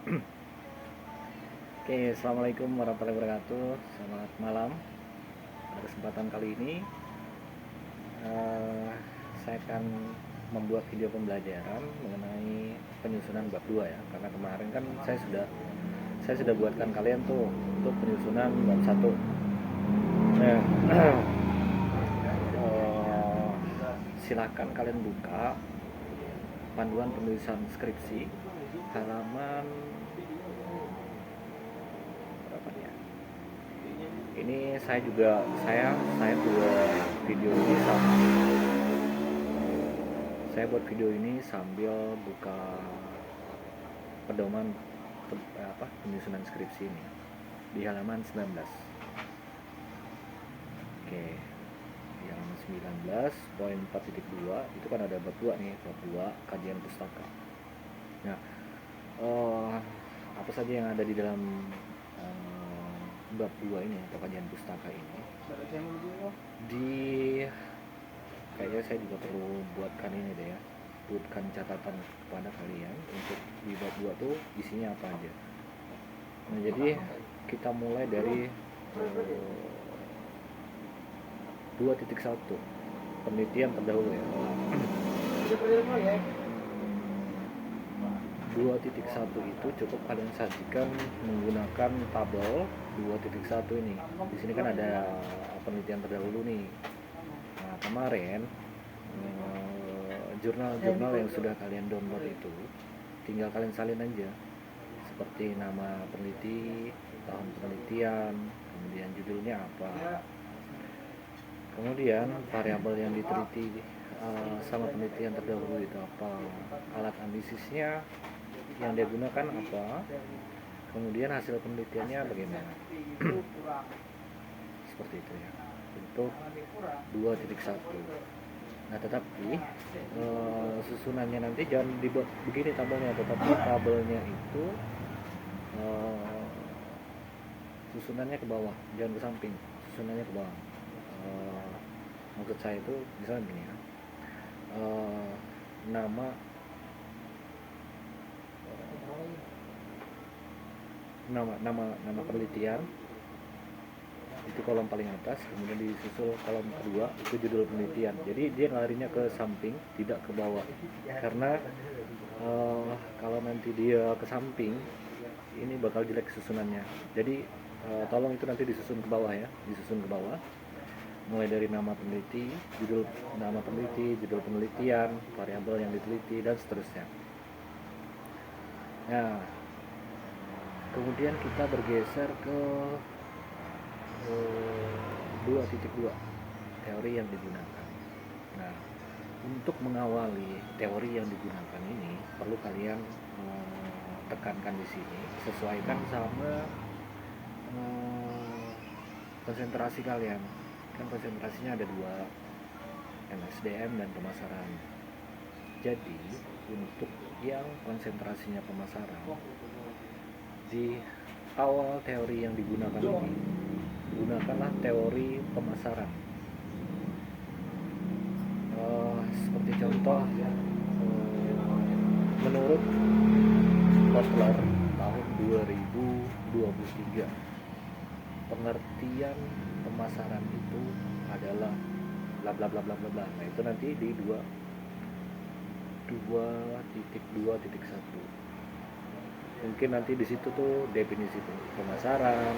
Oke, assalamualaikum warahmatullahi wabarakatuh. Selamat malam. Pada kesempatan kali ini, eh, saya akan membuat video pembelajaran mengenai penyusunan bab 2 ya. Karena kemarin kan saya sudah buatkan kalian tuh untuk penyusunan bab 1. Nah, silakan kalian buka panduan penulisan skripsi halaman berapa nih ya? Ini saya buat video ini sambil buka pedoman penyusunan skripsi ini di halaman 19. Oke, di halaman 19 poin 4.2 itu kan ada bab 2 nih, bab 2 kajian pustaka. Nah, apa saja yang ada di dalam bab 2 ini atau kajian pustaka ini? Kayaknya saya juga perlu buatkan ini deh ya, buatkan catatan kepada kalian untuk di bab 2 tuh isinya apa aja. Nah, jadi kita mulai dari 2.1 penelitian terdahulu ya. 2.1 itu cukup kalian sajikan menggunakan tabel 2.1 ini. Di sini kan ada penelitian terdahulu nih. Nah, kemarin jurnal-jurnal yang sudah kalian download itu tinggal kalian salin aja, seperti nama peneliti, tahun penelitian, kemudian judulnya apa, kemudian variabel yang diteliti sama penelitian terdahulu itu apa, alat analisisnya yang dia gunakan apa, kemudian hasil penelitiannya bagaimana. Seperti itu ya untuk 2.1. Nah, tetapi susunannya nanti jangan dibuat begini tabelnya, tetapi tabelnya itu susunannya ke bawah, jangan ke samping, susunannya ke bawah. Maksud saya itu misalnya gini ya, nama penelitian itu kolom paling atas, kemudian disusul kolom kedua itu judul penelitian. Jadi dia larinya ke samping, tidak ke bawah, karena kalau nanti dia ke samping ini bakal jelek susunannya. Jadi tolong itu nanti disusun ke bawah ya, disusun ke bawah, mulai dari nama peneliti, judul nama peneliti, judul penelitian, variabel yang diteliti, dan seterusnya. Nah, kemudian kita bergeser ke 2.2 teori yang digunakan. Nah, untuk mengawali teori yang digunakan ini perlu kalian tekankan di sini, sesuaikan sama konsentrasi kalian. Kan konsentrasinya ada 2, MSDM dan pemasaran. Jadi untuk yang konsentrasinya pemasaran, di awal teori yang digunakan ini gunakanlah teori pemasaran. Seperti contoh, menurut Kotler tahun 2023, pengertian pemasaran itu adalah bla bla bla bla bla bla. Nah, itu nanti di 2.2.1. Mungkin nanti di situ tuh definisi pemasaran,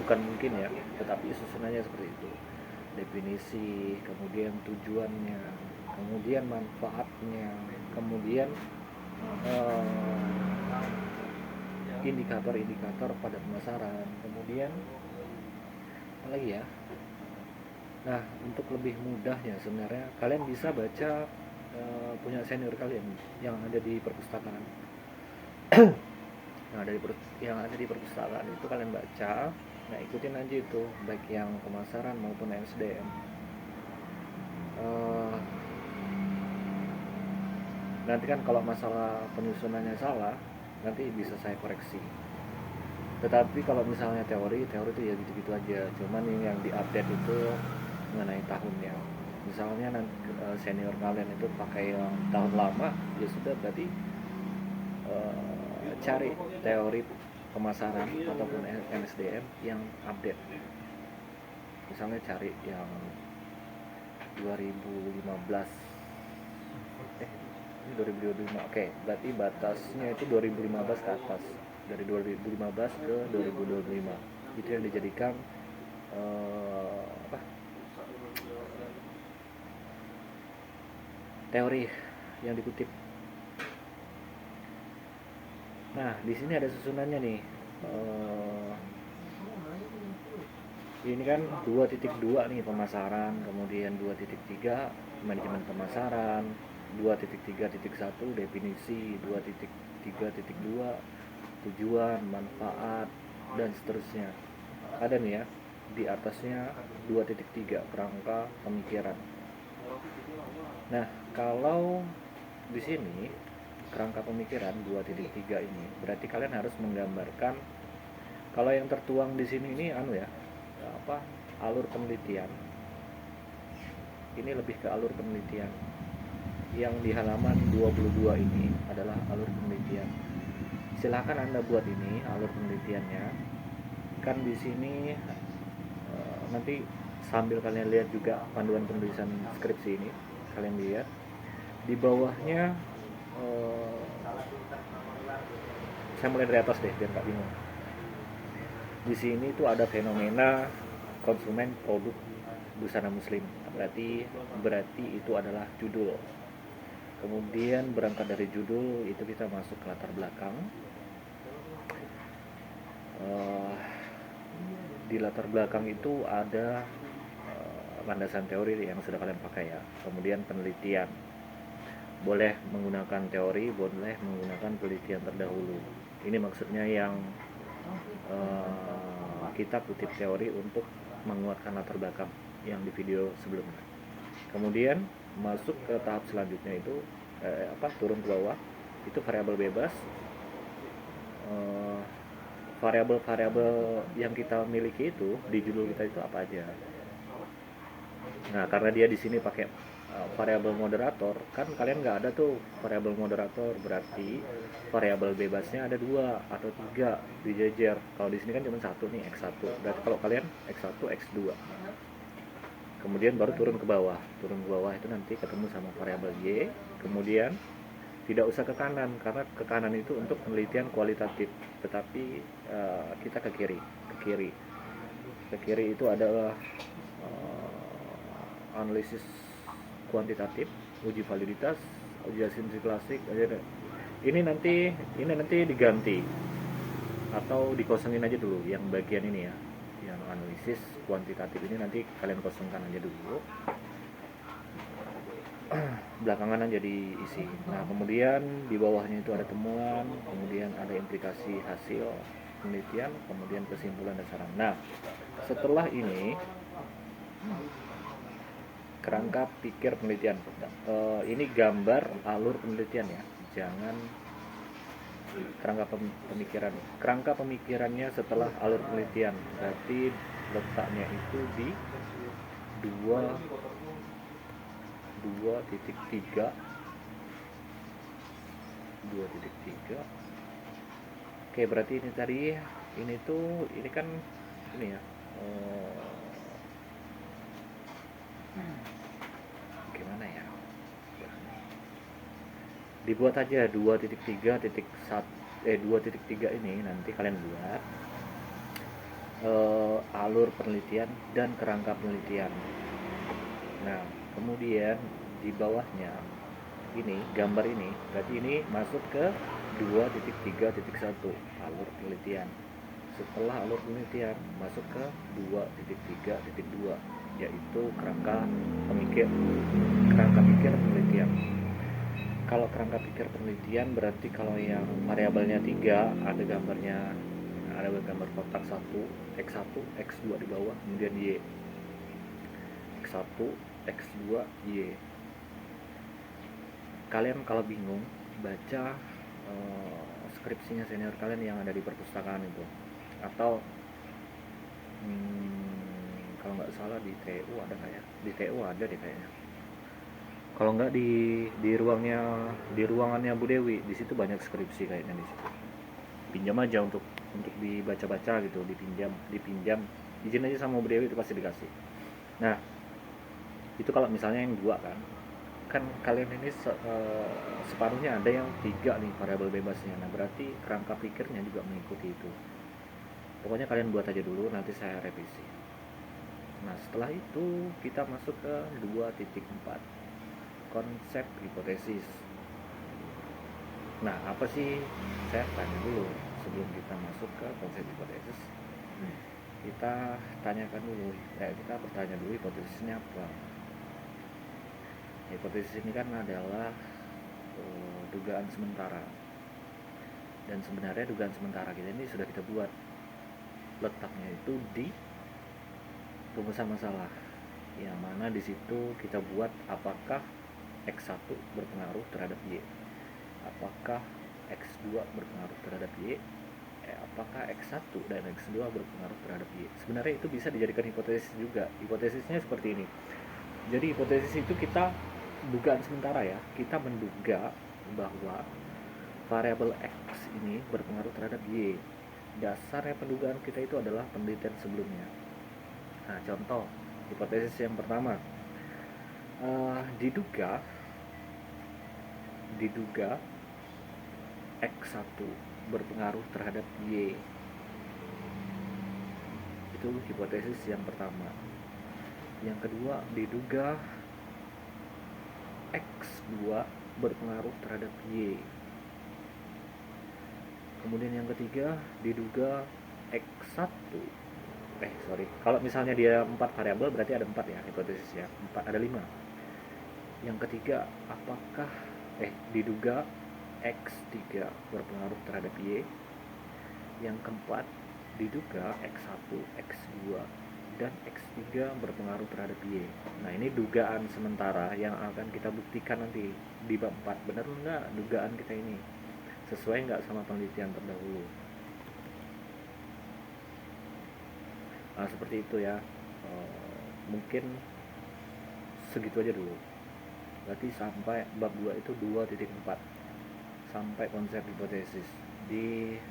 bukan mungkin ya, tetapi susunannya seperti itu. Definisi, kemudian tujuannya, kemudian manfaatnya, kemudian indikator-indikator pada pemasaran, kemudian apa lagi ya. Nah, untuk lebih mudahnya sebenarnya kalian bisa baca punya senior kalian yang ada di perpustakaan. Yang ada di perpustakaan itu kalian baca. Nah, ikutin aja itu, baik yang pemasaran maupun SDM. Nanti kan kalau masalah penyusunannya salah, nanti bisa saya koreksi. Tetapi kalau misalnya teori itu ya gitu-gitu aja. Cuman yang diupdate itu mengenai tahunnya. Misalnya nanti senior kalian itu pakai yang tahun lama, ya sudah, berarti cari teori pemasaran ataupun MSDM yang update. Misalnya cari yang 2015, ini 2025. Oke, berarti batasnya itu 2015 ke atas, dari 2015 ke 2025. Itu yang dijadikan teori yang dikutip. Nah, di sini ada susunannya nih. Ini kan 2.2 nih pemasaran, kemudian 2.3 manajemen pemasaran, 2.3.1 definisi, 2.3.2 tujuan, manfaat, dan seterusnya. Ada nih ya, di atasnya 2.3 kerangka pemikiran. Nah, kalau di sini kerangka pemikiran 2.3 ini berarti kalian harus menggambarkan, kalau yang tertuang di sini ini alur penelitian. Ini lebih ke alur penelitian. Yang di halaman 22 ini adalah alur penelitian. Silahkan Anda buat ini alur penelitiannya. Kan di sini nanti sambil kalian lihat juga panduan penulisan skripsi ini, kalian lihat di bawahnya. Saya mulai dari atas deh biar nggak bingung. Di sini tuh ada fenomena konsumen produk busana muslim. Berarti itu adalah judul. Kemudian berangkat dari judul itu kita masuk ke latar belakang. Di latar belakang itu ada landasan teori yang sudah kalian pakai ya. Kemudian penelitian. Boleh menggunakan teori, boleh menggunakan penelitian terdahulu. Ini maksudnya yang kita kutip teori untuk menguatkan latar belakang yang di video sebelumnya. Kemudian masuk ke tahap selanjutnya itu turun ke bawah, itu variabel bebas. Variabel-variabel yang kita miliki itu di judul kita itu apa aja. Nah, karena dia di sini pakai variabel moderator, kan kalian nggak ada tuh variabel moderator, berarti variabel bebasnya ada 2 atau 3 dijejer. Kalau di sini kan cuma 1 nih, X1. Berarti kalau kalian X1, X2. Kemudian baru turun ke bawah. Turun ke bawah itu nanti ketemu sama variabel Y. Kemudian tidak usah ke kanan, karena ke kanan itu untuk penelitian kualitatif. Tetapi kita ke kiri. Ke kiri itu adalah analisis kuantitatif, uji validitas, uji asumsi klasik. Ini nanti diganti atau dikosongin aja dulu yang bagian ini ya, yang analisis kuantitatif ini nanti kalian kosongkan aja dulu, belakangan aja diisi. Nah, kemudian di bawahnya itu ada temuan, kemudian ada implikasi hasil penelitian, kemudian kesimpulan dan saran. Nah, setelah ini kerangka pikir penelitian. Ini gambar alur penelitian ya, jangan kerangka pemikiran. Kerangka pemikirannya setelah alur penelitian, berarti letaknya itu di 2.3. Oke, berarti ini tadi ini kan ini ya. Gimana ya? Dibuat aja 2.3 ini nanti kalian buat alur penelitian dan kerangka penelitian. Nah, kemudian di bawahnya ini gambar ini berarti ini masuk ke 2.3.1 alur penelitian. Setelah alur penelitian masuk ke 2.3.2 yaitu kerangka pikir penelitian. Kalau kerangka pikir penelitian berarti kalau yang variabelnya 3 ada gambarnya, ada gambar kotak 1, X1, X2 di bawah, kemudian Y. X1, X2, Y. Kalian kalau bingung baca skripsinya senior kalian yang ada di perpustakaan itu, atau kalau nggak salah di TU ada nggak ya? Di TU ada deh kayaknya. Kalau nggak di ruangannya Bu Dewi, di situ banyak skripsi kayaknya di situ. dipinjam aja untuk dibaca-baca gitu, dipinjam izin aja sama beliau itu pasti dikasih. Nah itu kalau misalnya yang dua kan kalian ini separuhnya ada yang 3 nih variabel bebasnya. Nah berarti kerangka pikirnya juga mengikuti itu. Pokoknya kalian buat aja dulu, nanti saya revisi. Nah setelah itu kita masuk ke 2.4, konsep hipotesis. Nah apa sih, saya tanya dulu sebelum kita masuk ke konsep hipotesis. Kita bertanya dulu hipotesisnya apa. Hipotesis ini kan adalah dugaan sementara, dan sebenarnya dugaan sementara kita ini sudah kita buat, letaknya itu di rumusan masalah, yang mana di situ kita buat apakah X1 berpengaruh terhadap Y, apakah X2 berpengaruh terhadap Y, apakah X1 dan X2 berpengaruh terhadap Y. Sebenarnya itu bisa dijadikan hipotesis juga. Hipotesisnya seperti ini. Jadi hipotesis itu kita dugaan sementara ya, kita menduga bahwa variabel X ini berpengaruh terhadap Y. Dasarnya pendugaan kita itu adalah penelitian sebelumnya. Nah contoh hipotesis yang pertama, diduga X1 berpengaruh terhadap Y. Itu hipotesis yang pertama. Yang kedua, diduga X2 berpengaruh terhadap Y. Kemudian yang ketiga, diduga X1 kalau misalnya dia 4 variabel berarti ada 4 ya hipotesisnya, 4 ada 5. Yang ketiga, diduga X3 berpengaruh terhadap Y. Yang keempat, diduga X1, X2 dan X3 berpengaruh terhadap Y. Nah ini dugaan sementara yang akan kita buktikan nanti di bab 4. Benar enggak dugaan kita ini sesuai enggak sama penelitian terdahulu. Nah seperti itu ya. Mungkin segitu aja dulu. Berarti sampai bab 2 itu 2.4, sampai konsep hipotesis. Di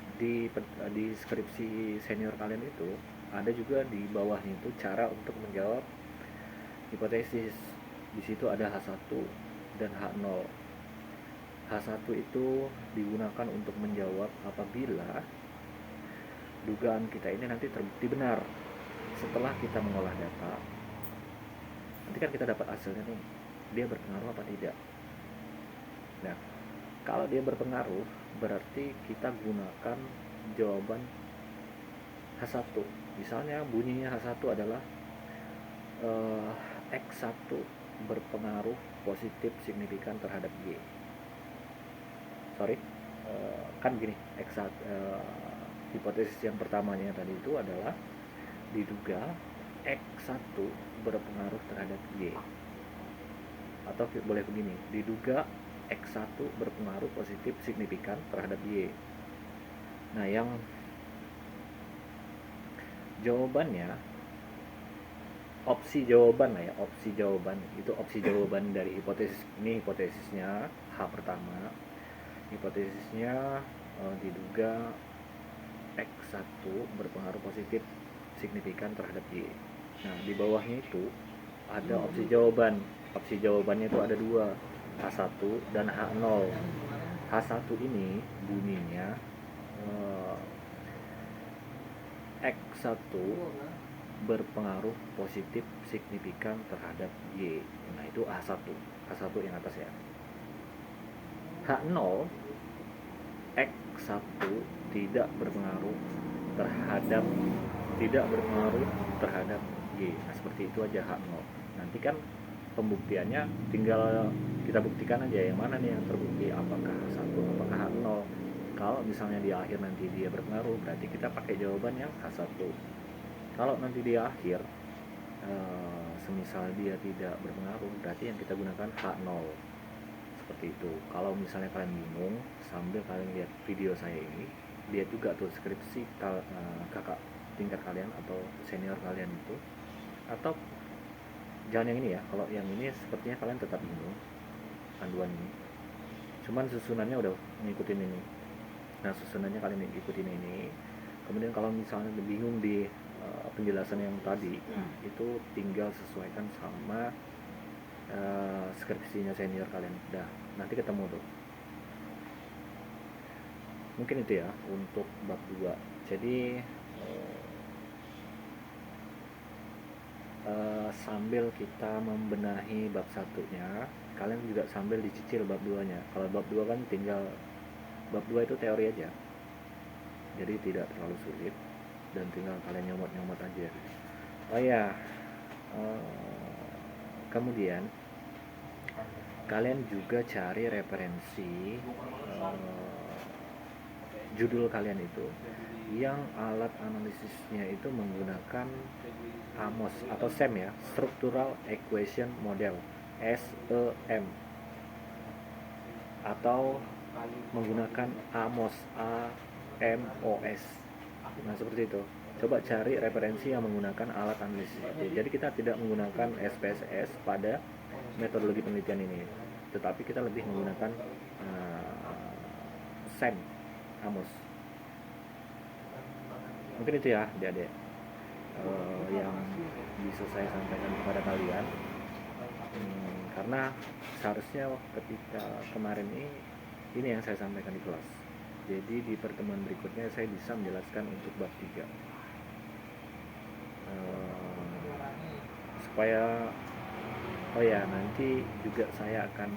skripsi senior kalian itu ada juga di bawahnya itu cara untuk menjawab hipotesis. Di situ ada H1 dan H0. H1 itu digunakan untuk menjawab apabila dugaan kita ini nanti terbukti benar. Setelah kita mengolah data, nanti kan kita dapat hasilnya nih, dia berpengaruh apa tidak. Nah, kalau dia berpengaruh, berarti kita gunakan jawaban H1. Misalnya bunyinya H1 adalah X1 berpengaruh positif signifikan terhadap Y. Kan gini, hipotesis yang pertamanya tadi itu adalah diduga X1 berpengaruh terhadap Y. Atau boleh begini, diduga X1 berpengaruh positif signifikan terhadap Y. Nah, yang jawabannya opsi jawaban itu opsi jawaban dari hipotesis ini. Hipotesisnya H pertama, hipotesisnya diduga X1 berpengaruh positif signifikan terhadap Y. Nah di bawahnya itu ada opsi jawaban. Opsi jawabannya itu ada 2, H1 dan H0. H1 ini bunyinya X1 berpengaruh positif signifikan terhadap Y. Nah itu H1 yang atas ya. H0, X1 tidak berpengaruh terhadap Y. Nah seperti itu aja H0. Nanti kan pembuktiannya tinggal kita buktikan aja yang mana nih yang terbukti, apakah H1 apakah H0. Kalau misalnya di akhir nanti dia berpengaruh, berarti kita pakai jawaban yang H1. Kalau nanti di akhir semisal dia tidak berpengaruh, berarti yang kita gunakan H0. Seperti itu. Kalau misalnya kalian bingung, sambil kalian lihat video saya ini, lihat juga tuh skripsi kakak tingkat kalian atau senior kalian itu, atau jangan yang ini ya. Kalau yang ini sepertinya kalian tetap bingung panduan ini, cuman susunannya udah ngikutin ini. Nah, susunannya kalian ikutin ini. Kemudian kalau misalnya bingung di penjelasan yang tadi, itu tinggal sesuaikan sama skripsinya senior kalian. Dah, nanti ketemu tuh. Mungkin itu ya untuk bab 2. Jadi sambil kita membenahi bab satunya, kalian juga sambil dicicil bab 2 nya. Kalau bab 2 kan tinggal, bab 2 itu teori aja, jadi tidak terlalu sulit dan tinggal kalian nyomot-nyomot aja. Oh ya, kemudian kalian juga cari referensi judul kalian itu yang alat analisisnya itu menggunakan AMOS atau SEM ya, Structural Equation Model, SEM, atau menggunakan AMOS, AMOS. Nah, seperti itu. Coba cari referensi yang menggunakan alat analisis itu. Jadi kita tidak menggunakan SPSS pada metodologi penelitian ini, tetapi kita lebih menggunakan SEM, AMOS. Mungkin itu ya adik-adik yang bisa saya sampaikan kepada kalian. Karena seharusnya ketika kemarin ini yang saya sampaikan di kelas. Jadi di pertemuan berikutnya saya bisa menjelaskan untuk bab 3 supaya nanti juga saya akan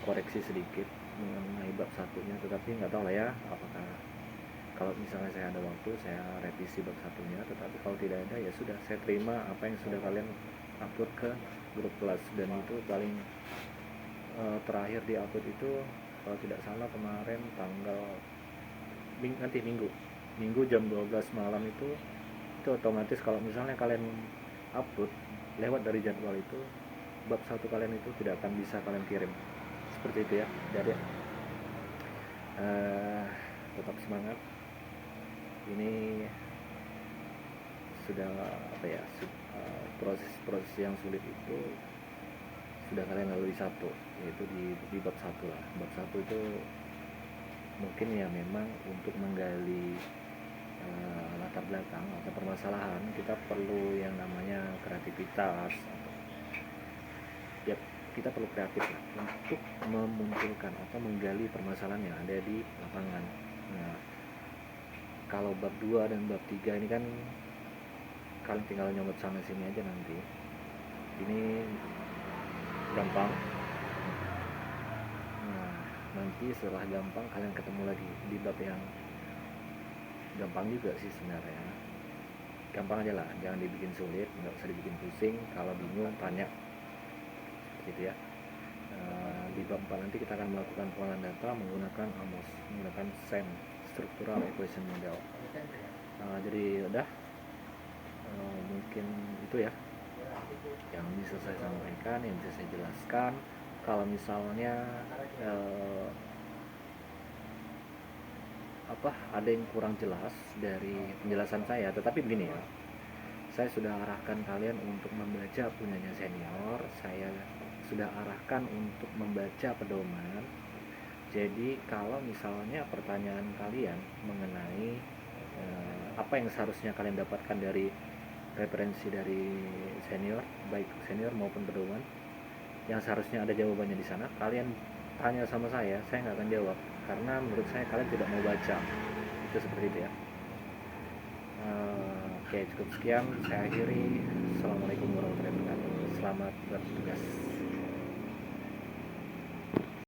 koreksi sedikit mengenai bab satunya, tetapi nggak tahu lah ya apakah kalau misalnya saya ada waktu saya revisi bab satunya, tetapi kalau tidak ada ya sudah, saya terima apa yang sudah kalian upload ke grup kelas. Dan itu paling terakhir di upload itu kalau tidak salah kemarin tanggal nanti minggu jam 12 malam itu otomatis kalau misalnya kalian upload lewat dari jadwal itu, bab satu kalian itu tidak akan bisa kalian kirim. Seperti itu ya. Jadi tetap semangat. Ini sudah proses yang sulit itu sudah kalian lalui satu, yaitu di bab 1 lah. Bab 1 itu mungkin ya memang untuk menggali latar belakang atau permasalahan kita perlu yang namanya kreativitas. Ya, kita perlu kreatif lah untuk memunculkan atau menggali permasalahan yang ada di lapangan. Nah, kalau bab 2 dan bab 3 ini kan kalian tinggal nyomot sana sini aja nanti. Ini gampang. Nah, nanti setelah gampang kalian ketemu lagi di bab yang gampang juga sih sebenarnya. Gampang aja lah, jangan dibikin sulit, nggak usah dibikin pusing. Kalau bingung tanya, gitu ya. Di bab 4 nanti kita akan melakukan pengolahan data menggunakan AMOS, menggunakan SEM, Structural Equation Model. Jadi udah, mungkin itu ya yang bisa saya sampaikan, yang bisa saya jelaskan. Kalau misalnya ada yang kurang jelas dari penjelasan saya, tetapi begini ya, saya sudah arahkan kalian untuk membaca punyanya senior, saya sudah arahkan untuk membaca pedoman. Jadi kalau misalnya pertanyaan kalian mengenai apa yang seharusnya kalian dapatkan dari referensi dari senior, baik senior maupun pedoman, yang seharusnya ada jawabannya di sana, kalian tanya sama saya nggak akan jawab karena menurut saya kalian tidak mau baca. Itu seperti itu ya. Oke, cukup sekian, saya akhiri. Assalamualaikum warahmatullahi wabarakatuh. Selamat bertugas.